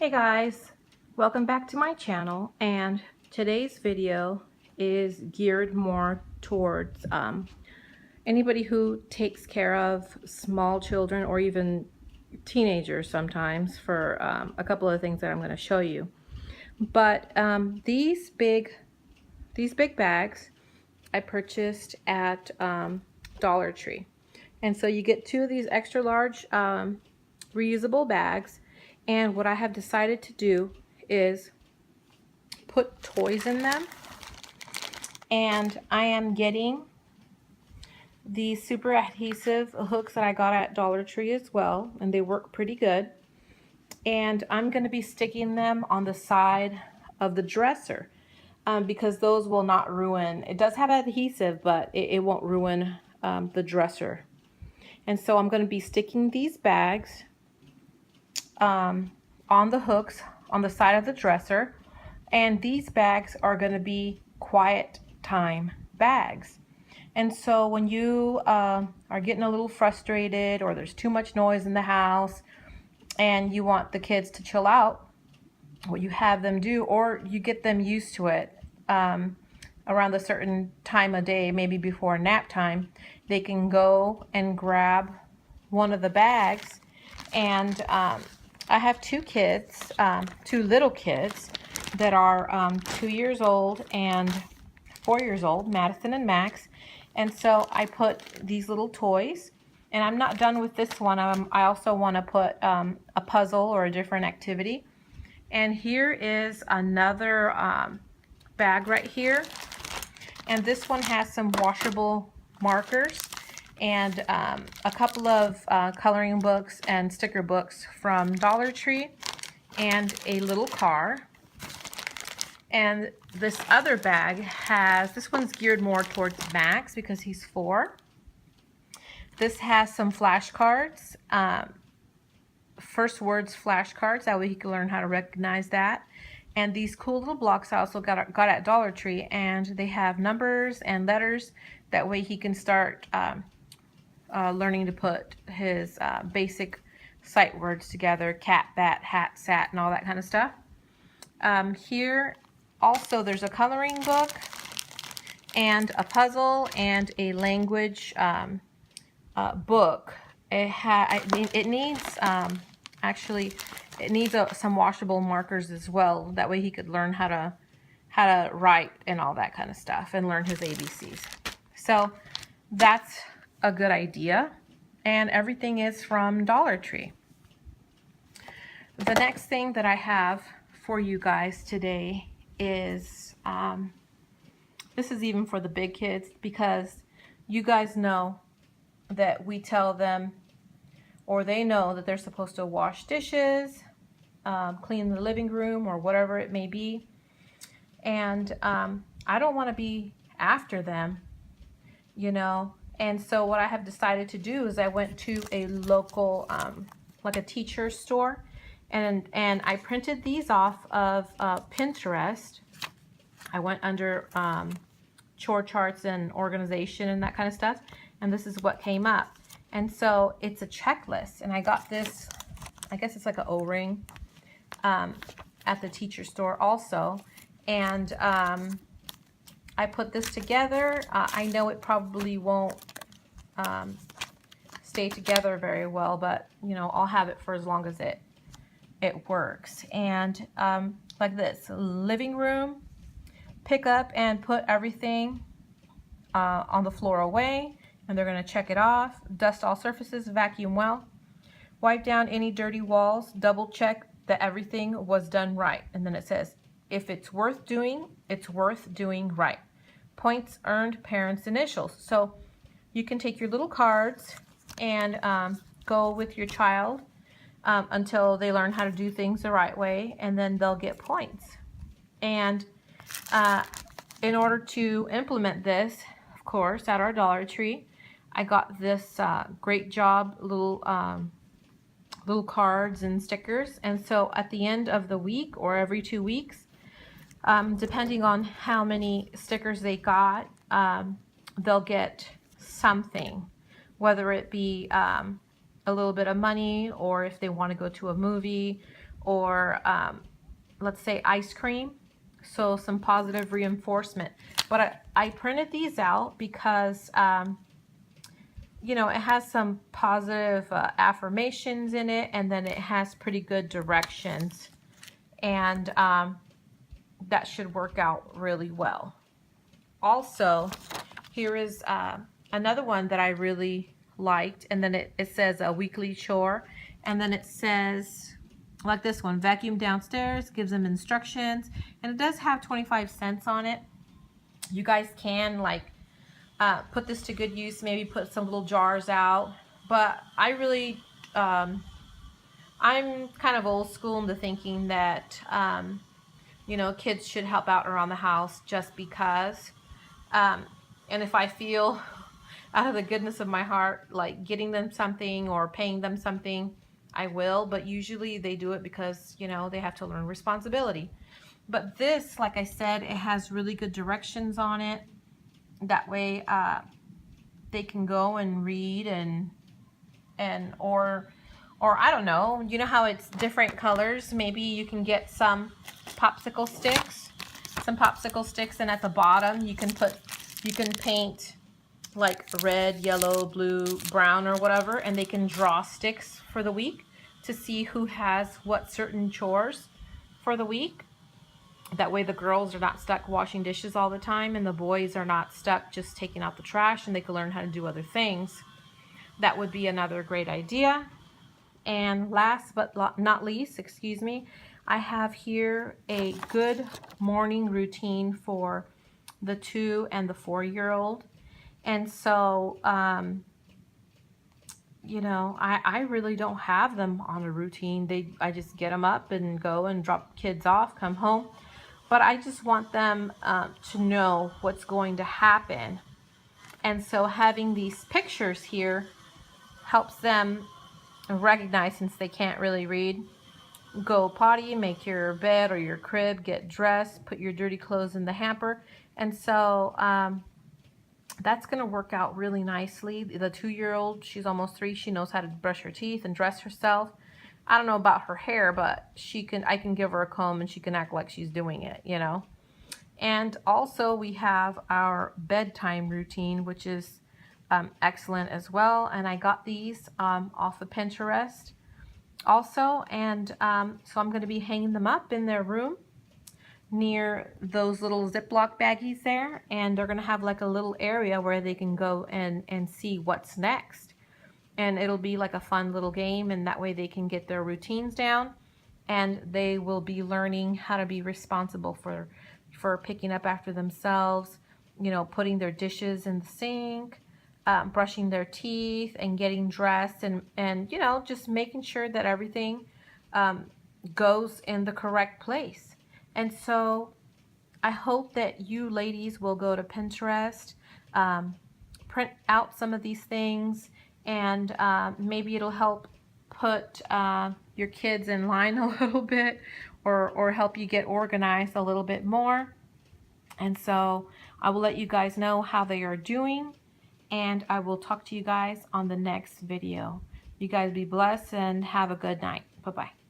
Hey guys, welcome back to my channel, and today's video is geared more towards anybody who takes care of small children or even teenagers sometimes for a couple of things that I'm going to show you. But these big bags I purchased at Dollar Tree, and so you get two of these extra large reusable bags. And what I have decided to do is put toys in them. And I am getting these super adhesive hooks that I got at Dollar Tree as well, and they work pretty good. And I'm going to be sticking them on the side of the dresser because those will not ruin. It does have adhesive, but it won't ruin the dresser. And so I'm going to be sticking these bags on the hooks on the side of the dresser, and these bags are going to be quiet time bags. And so when you are getting a little frustrated, or there's too much noise in the house and you want the kids to chill out, what you have them do, or you get them used to it around a certain time of day, maybe before nap time, they can go and grab one of the bags. And I have two kids, two little kids that are 2 years old and 4 years old, Madison and Max. And so I put these little toys, and I'm not done with this one. I also want to put a puzzle or a different activity. And here is another bag right here. And this one has some washable markers and a couple of coloring books and sticker books from Dollar Tree, and a little car. And this other bag has, this one's geared more towards Max because he's 4. This has some flashcards, first words flashcards, that way he can learn how to recognize that. And these cool little blocks I also got at Dollar Tree, and they have numbers and letters, that way he can start learning to put his basic sight words together: cat, bat, hat, sat, and all that kind of stuff. Here also there's a coloring book and a puzzle and a language book. It needs actually it needs some washable markers as well, that way he could learn how to write and all that kind of stuff, and learn his ABCs. So that's a good idea, and everything is from Dollar Tree. The next thing that I have for you guys today is this is even for the big kids, because you guys know that we tell them, or they know that they're supposed to wash dishes, clean the living room, or whatever it may be. And I don't want to be after them, you know. And so what I have decided to do is I went to a local, like a teacher store, and I printed these off of Pinterest. I went under chore charts and organization and that kind of stuff, and this is what came up. And so it's a checklist, and I got this, I guess it's like an O-ring, at the teacher store also. And I put this together. I know it probably won't stay together very well, but you know, I'll have it for as long as it works. And like this: living room, pick up and put everything on the floor away, and they're going to check it off. Dust all surfaces, vacuum well, wipe down any dirty walls, double check that everything was done right. And then it says, if it's worth doing, it's worth doing right. Points earned, parents' initials. So you can take your little cards and go with your child until they learn how to do things the right way, and then they'll get points. And in order to implement this, of course, at our Dollar Tree, I got this Great Job little cards and stickers. And so at the end of the week, or every 2 weeks, depending on how many stickers they got, they'll get something, whether it be a little bit of money, or if they want to go to a movie, or let's say ice cream. So some positive reinforcement. But I printed these out because you know, it has some positive affirmations in it, and then it has pretty good directions, and that should work out really well. Also, here is another one that I really liked, and then it says a weekly chore, and then it says, like this one, vacuum downstairs, gives them instructions, and it does have 25 cents on it. You guys can like put this to good use, maybe put some little jars out, but I really, I'm kind of old school in the thinking that, you know, kids should help out around the house just because. And if I feel out of the goodness of my heart, like getting them something or paying them something, I will, but usually they do it because, you know, they have to learn responsibility. But this, like I said, it has really good directions on it. That way they can go and read or I don't know, you know how it's different colors? Maybe you can get some popsicle sticks, and at the bottom you can paint like red, yellow, blue, brown, or whatever, and they can draw sticks for the week to see who has what certain chores for the week. That way the girls are not stuck washing dishes all the time, and the boys are not stuck just taking out the trash, and they can learn how to do other things. That would be another great idea. And last but not least, excuse me, I have here a good morning routine for the 2 and the 4-year-old. And so, you know, I really don't have them on a routine. I just get them up and go and drop kids off, come home. But I just want them to know what's going to happen. And so having these pictures here helps them recognize, since they can't really read, go potty, make your bed or your crib, get dressed, put your dirty clothes in the hamper. And so that's going to work out really nicely. The 2-year-old, she's almost 3. She knows how to brush her teeth and dress herself. I don't know about her hair, but I can give her a comb and she can act like she's doing it, you know. And also we have our bedtime routine, which is excellent as well. And I got these off of Pinterest also. And so I'm going to be hanging them up in their room near those little Ziploc baggies there. And they're going to have like a little area where they can go and see what's next. And it'll be like a fun little game, and that way they can get their routines down, and they will be learning how to be responsible for picking up after themselves, you know, putting their dishes in the sink, brushing their teeth, and getting dressed, and you know, just making sure that everything goes in the correct place. And so I hope that you ladies will go to Pinterest, print out some of these things, and maybe it'll help put your kids in line a little bit, or help you get organized a little bit more. And so I will let you guys know how they are doing, and I will talk to you guys on the next video. You guys be blessed and have a good night. Bye-bye.